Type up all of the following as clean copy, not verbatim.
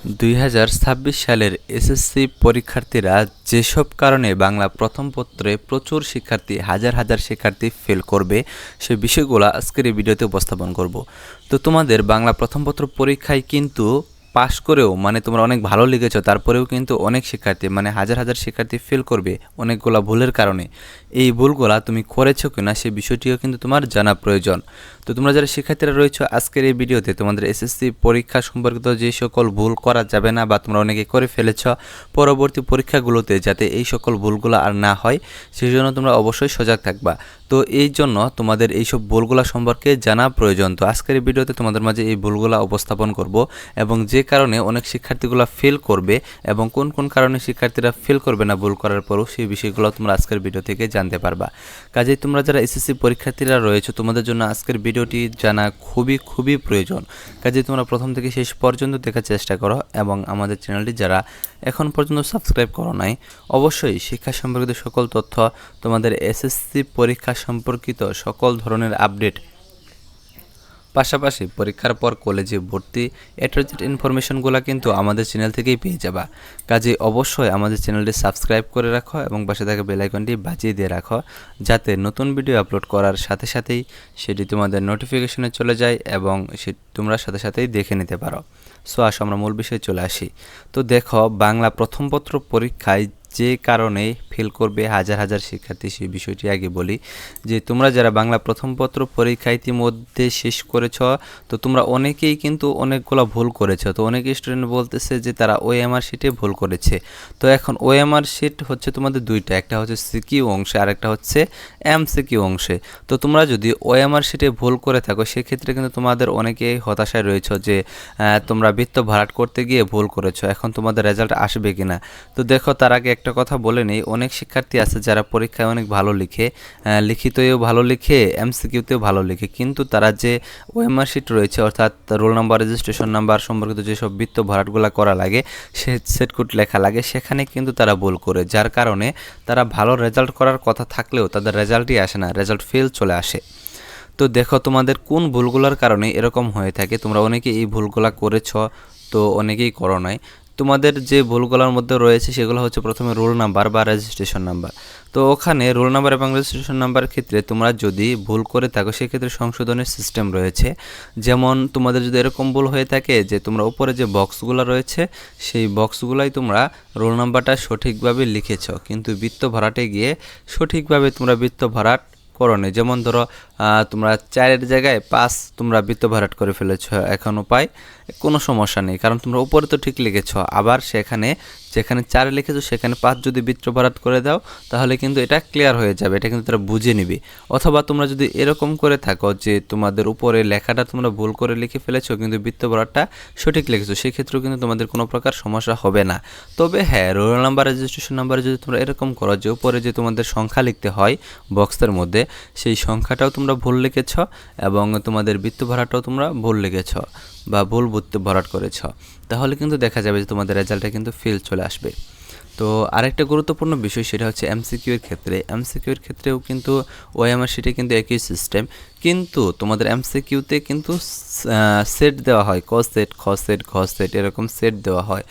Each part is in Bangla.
2026 সালের এসএসসি পরীক্ষার্থীরা যেসব কারণে বাংলা প্রথম পত্রে প্রচুর শিক্ষার্থী হাজার হাজার শিক্ষার্থী ফেল করবে সে বিষয়গুলো আজকের এই ভিডিওতে উপস্থাপন করব। তো তোমাদের বাংলা প্রথম পত্র পরীক্ষায় কিন্তু পাশ করেও তোমরা অনেক ভালো লিখেছো, তারপরেও কিন্তু অনেক শিক্ষার্থী হাজার হাজার শিক্ষার্থী ফেল করবে অনেকগুলা ভুলের কারণে। এই ভুলগুলা তুমি করেছো কিনা সে বিষয়টিও কিন্তু তোমার জানা প্রয়োজন। তো তোমরা যারা শিক্ষার্থীরা রয়েছো আজকের এই ভিডিওতে তোমাদের এসএসসি পরীক্ষা সম্পর্কিত যে সকল ভুল করা যাবে না বা তোমরা অনেকে করে ফেলেছ পরবর্তী পরীক্ষাগুলোতে যাতে এই সকল ভুলগুলো আর না হয় সেই জন্য তোমরা অবশ্যই সজাগ থাকবা। তো এই জন্য তোমাদের এইসব ভুলগুলো সম্পর্কে জানা প্রয়োজন। তো আজকের এই ভিডিওতে তোমাদের মাঝে এই ভুলগুলো উপস্থাপন করব এবং যে কারণে অনেক শিক্ষার্থীগুলো ফেল করবে এবং কোন কোন কারণে শিক্ষার্থীরা ফেল করবে না ভুল করার পরও সেই বিষয়গুলো তোমরা আজকের ভিডিও থেকে জানতে পারবা। কাজেই তোমরা যারা এসএসসি পরীক্ষার্থীরা রয়েছে তোমাদের জন্য আজকের ভিডিওটি জানা খুবই প্রয়োজন। কাজেই তোমরা প্রথম থেকে শেষ পর্যন্ত দেখার চেষ্টা করো এবং আমাদের চ্যানেলটি যারা এখন পর্যন্ত সাবস্ক্রাইব করো নাই অবশ্যই শিক্ষা সম্পর্কিত সকল তথ্য, তোমাদের এসএসসি পরীক্ষা সম্পর্কিত সকল ধরনের আপডেট, পাশাপাশি পরীক্ষার পর কলেজে ভর্তি এট্রোজেট ইনফরমেশনগুলো কিন্তু আমাদের চ্যানেল থেকেই পেয়ে যাবা। কাজে অবশ্যই আমাদের চ্যানেলটি সাবস্ক্রাইব করে রাখো এবং পাশে থাকা বেল আইকনটি বাজিয়ে দিয়ে রাখো যাতে নতুন ভিডিও আপলোড করার সাথে সাথেই সেটি তোমাদের নোটিফিকেশনে চলে যায় এবং তোমরা সাথে সাথেই দেখে নিতে পারো। সো আসো আমরা মূল বিষয়ে চলে আসি। তো দেখো, বাংলা প্রথম পত্র পরীক্ষায় যে কারণে ফেল করবে হাজার হাজার শিক্ষার্থী সেই বিষয়টি আগে বলি। যে তোমরা যারা বাংলা প্রথম পত্র পরীক্ষা ইতিমধ্যে শেষ করেছ তো তোমরা অনেকেই কিন্তু অনেকগুলো ভুল করেছ। তো অনেক স্টুডেন্ট বলতেছে যে তারা ওএমআর শিটে ভুল করেছে। তো এখন ওএমআর শিট হচ্ছে তোমাদের দুইটা, একটা হচ্ছে সিকিউ অংশে আর একটা হচ্ছে এমসিকিউ অংশে। তো তোমরা যদি ওএমআর শিটে ভুল করে থাকো সেক্ষেত্রে কিন্তু তোমাদের অনেকেই হতাশায় রয়েছে যে তোমরা বৃত্ত ভরাট করতে গিয়ে ভুল করেছো, এখন তোমাদের রেজাল্ট আসবে কিনা। তো দেখো, তার আগে একটা কথা বলে নেই, অনেক শিক্ষার্থী আছে যারা পরীক্ষায় অনেক ভালো লিখে, লিখিতও ভালো লিখে, এমসিকিউতেও ভালো লিখে, কিন্তু তারা যে ওএমআর শিট রয়েছে অর্থাৎ রোল নাম্বার, রেজিস্ট্রেশন নাম্বার সম্পর্কিত যেসব বৃত্ত ভরাটগুলো করা লাগে, সে সেটকুট লেখা লাগে, সেখানে কিন্তু তারা ভুল করে, যার কারণে তারা ভালো রেজাল্ট করার কথা থাকলেও তাদের রেজাল্টই আসে না, রেজাল্ট ফেল চলে আসে। তো দেখো, তোমাদের কোন ভুলগুলোর কারণে এরকম হয়ে থাকে, তোমরা অনেকেই এই ভুলগুলো করেছ, তো অনেকেই করো নাই। তোমাদের যে ভুলগুলোর মধ্যে রয়েছে সেগুলো হচ্ছে প্রথমে রোল নাম্বার বা রেজিস্ট্রেশন নাম্বার। তো ওখানে রোল নাম্বার এবং রেজিস্ট্রেশন নাম্বারের ক্ষেত্রে তোমরা যদি ভুল করে থাকো সেক্ষেত্রে সংশোধনের সিস্টেম রয়েছে। যেমন তোমাদের যদি এরকম ভুল হয়ে থাকে যে তোমরা উপরে যে বক্সগুলো রয়েছে সেই বক্সগুলোই তোমরা রোল নাম্বারটা সঠিকভাবে লিখেছ কিন্তু বৃত্ত ভরাটে গিয়ে সঠিকভাবে তোমরা বৃত্ত ভরাট করোনি। যেমন ধরো তোমরা 4-এর জায়গায় 5 তোমরা বৃত্ত ভরাট করে ফেলেছ, এখন উপায় কোনো সমস্যা নেই কারণ তোমরা উপরে তো ঠিক লিখেছ, আবার সেখানে যেখানে 4 লিখেছো সেখানে 5 যদি বৃত্ত ভরাট করে দাও তাহলে কিন্তু এটা ক্লিয়ার হয়ে যাবে, এটা কিন্তু তারা বুঝে নিবে। অথবা তোমরা যদি এরকম করে থাকো যে তোমাদের উপরে লেখাটা তোমরা ভুল করে লিখে ফেলেছো কিন্তু বৃত্ত ভরাটটা সঠিক লিখেছো, সেক্ষেত্রেও কিন্তু তোমাদের কোনো প্রকার সমস্যা হবে না। তবে হ্যাঁ, রোল নাম্বার, রেজিস্ট্রেশন নাম্বারে যদি তোমরা এরকম করো যে উপরে যে তোমাদের সংখ্যা লিখতে হয় বক্সের মধ্যে সেই সংখ্যাটাও তোমরা ভুল লিখেছ এবং তোমাদের বৃত্ত ভরাটটাও তোমরা ভুল লিখেছ বা ভুল বৃত্ত ভরাট করেছ, তাহলে কিন্তু দেখা যাবে যে তোমাদের রেজাল্টে কিন্তু ফেল চলে আসবে। তো আরেকটা গুরুত্বপূর্ণ বিষয় সেটা হচ্ছে এমসিকিউর ক্ষেত্রে। এমসিকিউর ক্ষেত্রেও কিন্তু ওএমআর শিটে কিন্তু একই সিস্টেম, কিন্তু তোমাদের এমসিকিউতে কিন্তু সেট দেওয়া হয়, ক সেট, খ সেট, ঘ সেট, এরকম সেট দেওয়া হয়।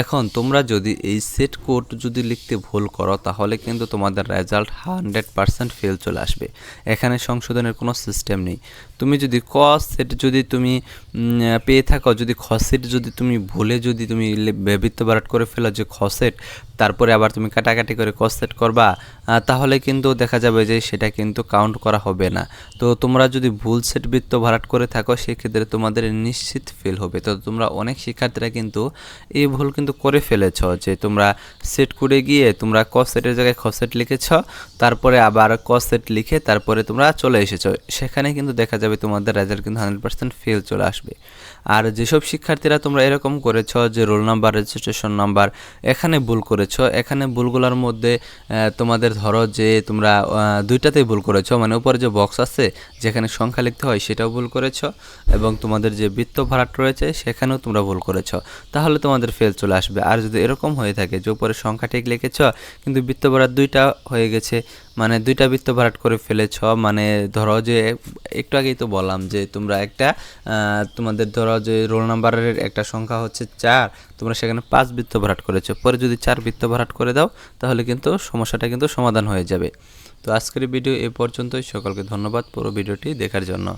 এখন তোমরা যদি এই সেট কোড যদি লিখতে ভুল করো তাহলে কিন্তু তোমাদের রেজাল্ট 100% ফেল চলে আসবে, এখানে সংশোধনের কোনো সিস্টেম নেই। তুমি যদি ক সেট যদি তুমি পেয়ে থাকো, যদি খ সেট যদি তুমি ভুলে যদি তুমি বৃত্ত ভরাট করে ফেলো যে খ সেট, তারপরে আবার তুমি কাটাকাটি করে ক সেট করবা, তাহলে কিন্তু দেখা যাবে যে সেটা কিন্তু কাউন্ট করা হবে না। তো তোমরা যদি ভুল সেট বৃত্ত ভরাট করে থাকো সেক্ষেত্রে তোমাদের নিশ্চিত ফেল হবে। তো তোমরা অনেক শিক্ষার্থীরা কিন্তু এই ভুল কিন্তু করে ফেলেছ যে তোমরা সেট করে গিয়ে তোমরা ক সেটের জায়গায় খ সেট লিখেছ, তারপরে আবার ক সেট লিখে তারপরে তোমরা চলে এসেছো, সেখানে কিন্তু দেখা যাবে তোমাদের রেজাল্ট কিন্তু 100% ফেল চলে আসবে। আর যেসব শিক্ষার্থীরা তোমরা এরকম করেছ যে রোল নাম্বার, রেজিস্ট্রেশন নাম্বার এখানে ভুল করেছ, এখানে ভুলগুলোর মধ্যে তোমাদের ধরো যে তোমরা দুইটাতেই ভুল করেছ, উপরে যে বক্স আছে যেখানে সংখ্যা লিখতে হয় সেটাও ভুল করেছ এবং তোমাদের যে বৃত্ত ভরাট রয়েছে সেখানেও তোমরা ভুল করেছ, তাহলে তোমাদের ফেল চলে আসবে। আর যদি এরকম হয়ে থাকে যে উপরে সংখ্যা ঠিক লিখেছ কিন্তু বৃত্ত ভরাট দুইটা হয়ে গেছে মানে 2টা বৃত্ত ভরাট করে ফেলেছ, মানে ধরো যে একটু আগেই তো বললাম যে তোমরা একটা তোমাদের ধরো যে রোল নাম্বারের একটা সংখ্যা হচ্ছে 4, তোমরা সেখানে 5 বৃত্ত ভরাট করেছো, পরে যদি 4 বৃত্ত ভরাট করে দাও তাহলে কিন্তু সমস্যাটা কিন্তু সমাধান হয়ে যাবে। তো আজকের ভিডিও এ পর্যন্তই, সকলকে ধন্যবাদ পুরো ভিডিওটি দেখার জন্য।